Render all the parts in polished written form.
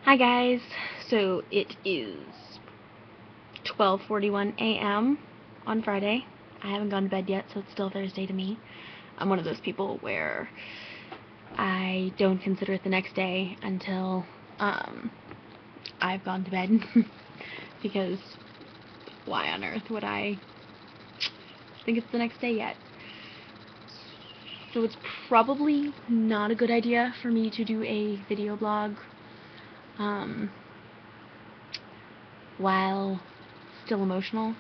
Hi guys, so it is 12:41 a.m. on Friday. I haven't gone to bed yet, so it's still Thursday to me. I'm one of those people where I don't consider it the next day until I've gone to bed because why on earth would I think it's the next day yet? So it's probably not a good idea for me to do a video blog while still emotional.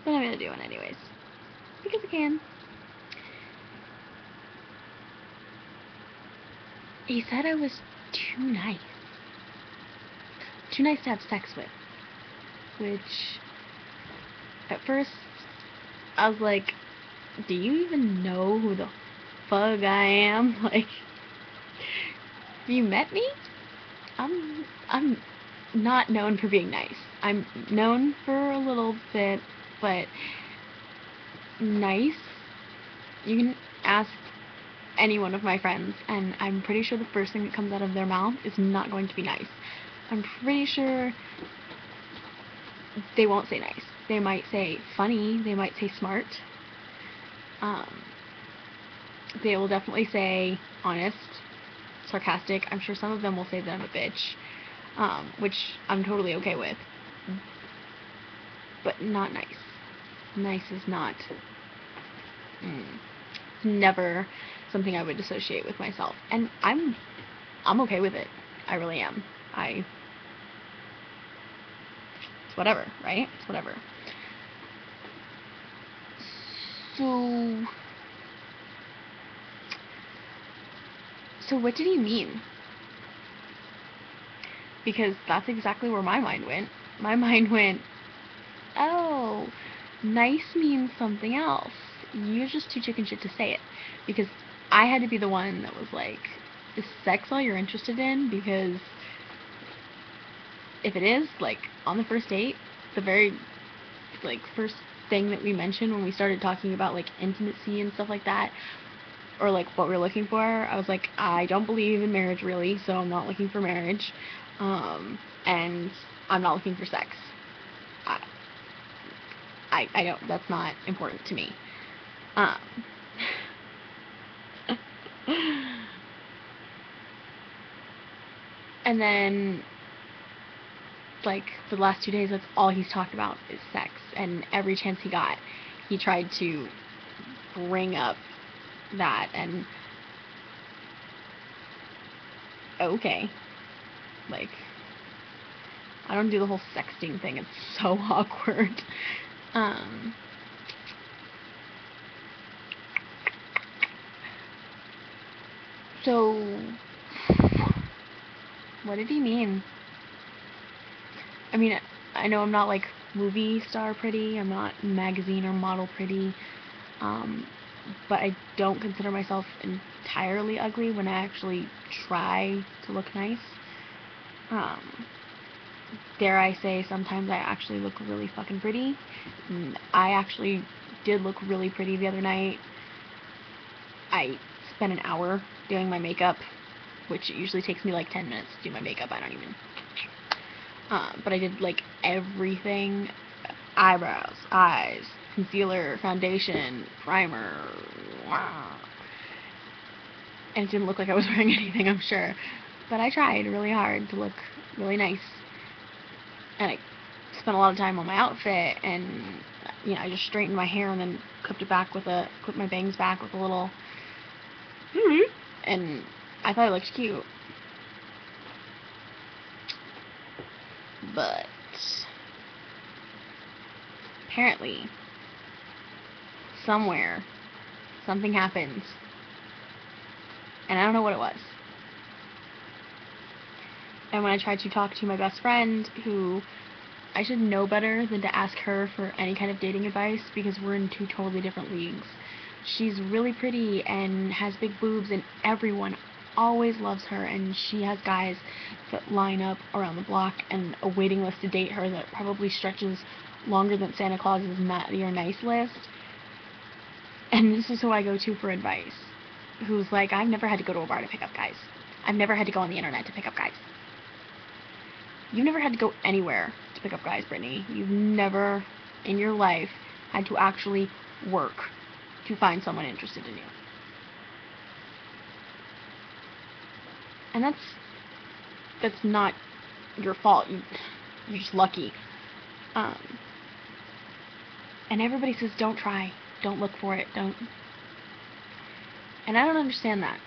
But I'm gonna do it anyways. Because I can. He said I was too nice. Too nice to have sex with. Which, at first, I was like, do you even know who the fuck I am? Like, have you met me? I'm not known for being nice. I'm known for a little bit, but nice? You can ask any one of my friends, and I'm pretty sure the first thing that comes out of their mouth is not going to be nice. I'm pretty sure they won't say nice. They might say funny, they might say smart. They will definitely say honest, sarcastic. I'm sure some of them will say that I'm a bitch, which I'm totally okay with. But not nice. Nice is not. Never something I would associate with myself, and I'm okay with it. I really am. It's whatever, right? It's whatever. So what did he mean? Because that's exactly where my mind went. My mind went, oh, nice means something else. You're just too chicken shit to say it. Because I had to be the one that was like, is sex all you're interested in? Because if it is, like, on the first date, the very, like, first thing that we mentioned when we started talking about, like, intimacy and stuff like that, or, like, what we're looking for, I was like, I don't believe in marriage, really, so I'm not looking for marriage, and I'm not looking for sex. I don't, that's not important to me. And then, like, for the last 2 days, that's all he's talked about is sex, and every chance he got, he tried to bring up that, and okay, like, I don't do the whole sexting thing, it's so awkward. So, what did he mean? I mean, I know I'm not, like, movie star pretty, I'm not magazine or model pretty, but I don't consider myself entirely ugly when I actually try to look nice. Dare I say, sometimes I actually look really fucking pretty. I actually did look really pretty the other night. I spent an hour doing my makeup, which usually takes me like 10 minutes to do my makeup. I don't even. But I did like everything: eyebrows, eyes, concealer, foundation, primer. And it didn't look like I was wearing anything, I'm sure. But I tried really hard to look really nice. And I spent a lot of time on my outfit, and you know, I just straightened my hair and then clipped my bangs back with a little, and I thought it looked cute. But apparently, somewhere, something happened, and I don't know what it was. And when I tried to talk to my best friend, who I should know better than to ask her for any kind of dating advice because we're in two totally different leagues. She's really pretty and has big boobs, and everyone always loves her, and she has guys that line up around the block and a waiting list to date her that probably stretches longer than Santa Claus's Not Your Nice list. And this is who I go to for advice. who's like, I've never had to go to a bar to pick up guys. I've never had to go on the internet to pick up guys. You've never had to go anywhere to pick up guys, Brittany. You've never in your life had to actually work to find someone interested in you. And that's not your fault. You're just lucky. And everybody says, don't try. Don't look for it. Don't. And I don't understand that.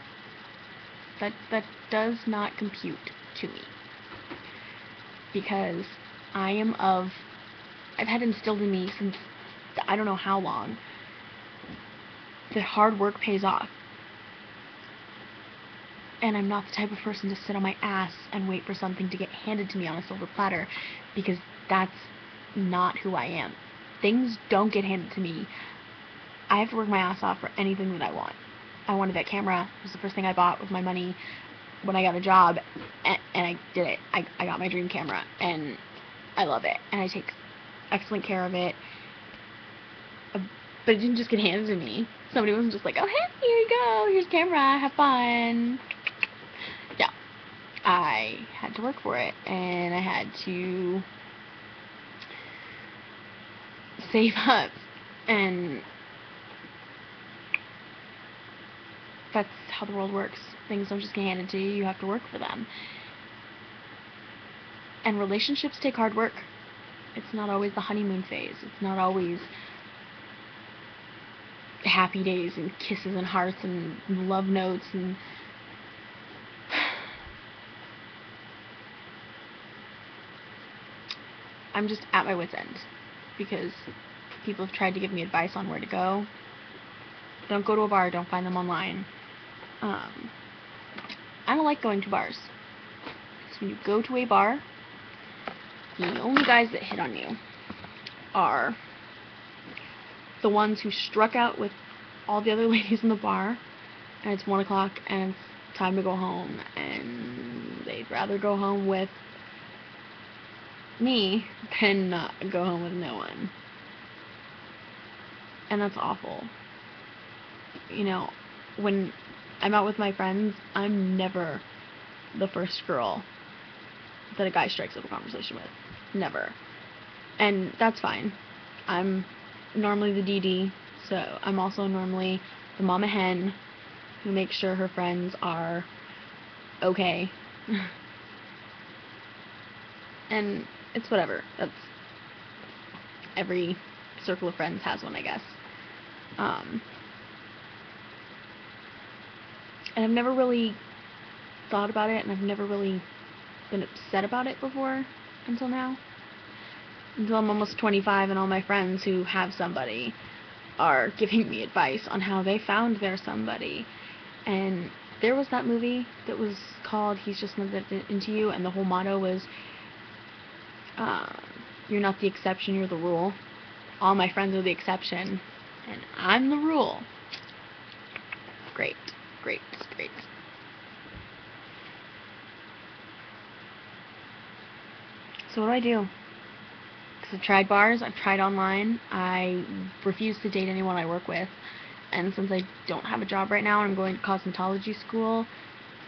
That does not compute to me. Because I've had instilled in me since I don't know how long that hard work pays off. And I'm not the type of person to sit on my ass and wait for something to get handed to me on a silver platter, because that's not who I am. Things don't get handed to me. I have to work my ass off for anything that I want. I wanted that camera. It was the first thing I bought with my money when I got a job, and I did it. I got my dream camera, and I love it, and I take excellent care of it. But it didn't just get handed to me. Somebody wasn't just like, oh, hey, here you go, here's a camera, have fun. Yeah. I had to work for it, and I had to save up, and that's how the world works. Things don't just get handed to you, you have to work for them. And relationships take hard work. It's not always the honeymoon phase. It's not always happy days and kisses and hearts and love notes and I'm just at my wit's end, because people have tried to give me advice on where to go. Don't go to a bar, don't find them online. I don't like going to bars. Because when you go to a bar, the only guys that hit on you are the ones who struck out with all the other ladies in the bar, and it's 1 o'clock and it's time to go home, and they'd rather go home with me than not go home with no one. And that's awful. You know, when I'm out with my friends, I'm never the first girl that a guy strikes up a conversation with. Never. And that's fine. I'm normally the DD, so I'm also normally the mama hen who makes sure her friends are okay. And it's whatever. That's every circle of friends has one, I guess. And I've never really thought about it, and I've never really been upset about it before until now. Until I'm almost 25 and all my friends who have somebody are giving me advice on how they found their somebody. And there was that movie that was called He's Just Not That Into You, and the whole motto was, you're not the exception, you're the rule. All my friends are the exception, and I'm the rule. Great, great, great. So what do? Because I've tried bars, I've tried online, I refuse to date anyone I work with, and since I don't have a job right now and I'm going to cosmetology school,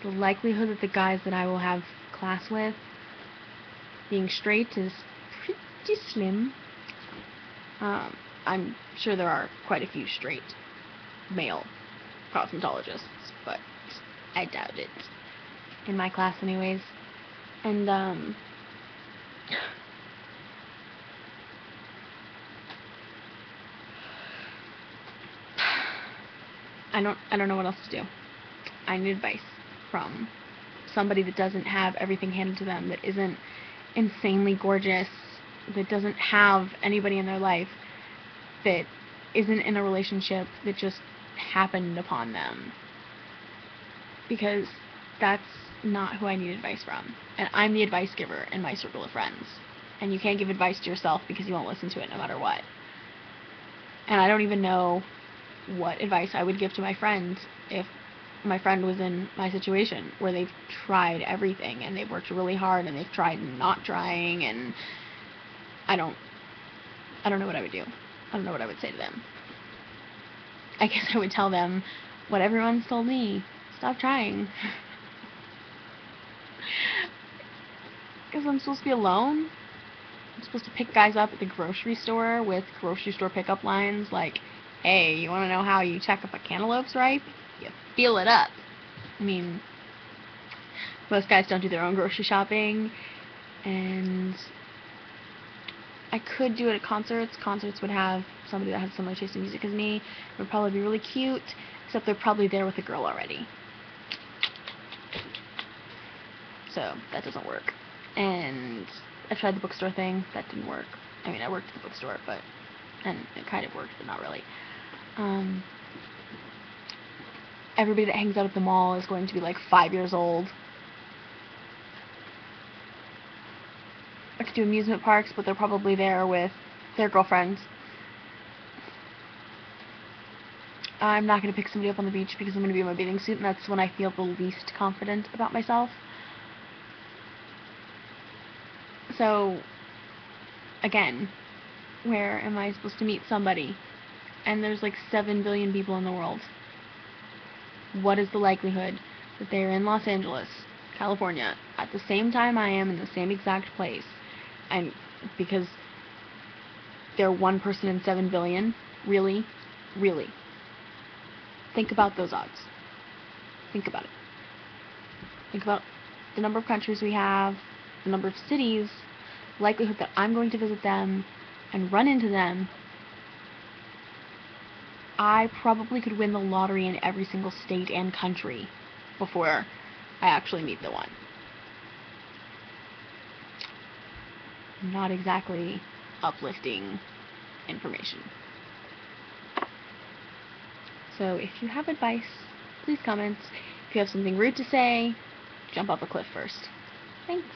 the likelihood that the guys that I will have class with being straight is pretty slim. I'm sure there are quite a few straight male cosmetologists, but I doubt it. In my class anyways. And, I don't know what else to do. I need advice from somebody that doesn't have everything handed to them, that isn't insanely gorgeous, that doesn't have anybody in their life, that isn't in a relationship that just happened upon them. Because that's not who I need advice from. And I'm the advice giver in my circle of friends. And you can't give advice to yourself because you won't listen to it no matter what. And I don't even know what advice I would give to my friend if my friend was in my situation, where they've tried everything and they've worked really hard and they've tried not trying, and I don't know what I would do. I don't know what I would say to them. I guess I would tell them, what everyone's told me. Stop trying. Because I'm supposed to be alone. I'm supposed to pick guys up at the grocery store with grocery store pickup lines like, hey, you want to know how you check if a cantaloupe's ripe? You feel it up. I mean, most guys don't do their own grocery shopping, and I could do it at concerts. Concerts would have somebody that has similar taste in music as me. It would probably be really cute, except they're probably there with a girl already. So that doesn't work. And I tried the bookstore thing. That didn't work. I mean, I worked at the bookstore, and it kind of worked, but not really. Everybody that hangs out at the mall is going to be like 5 years old. I could do amusement parks, but they're probably there with their girlfriends. I'm not going to pick somebody up on the beach because I'm going to be in my bathing suit, and that's when I feel the least confident about myself. So, again, where am I supposed to meet somebody? And there's like 7 billion people in the world. What is the likelihood that they're in Los Angeles, California, at the same time I am in the same exact place, and because they're one person in 7 billion? Really? Really? Think about those odds. Think about it. Think about the number of countries we have, the number of cities, likelihood that I'm going to visit them and run into them. I probably could win the lottery in every single state and country before I actually meet the one. Not exactly uplifting information. So if you have advice, please comment. If you have something rude to say, jump off a cliff first. Thanks.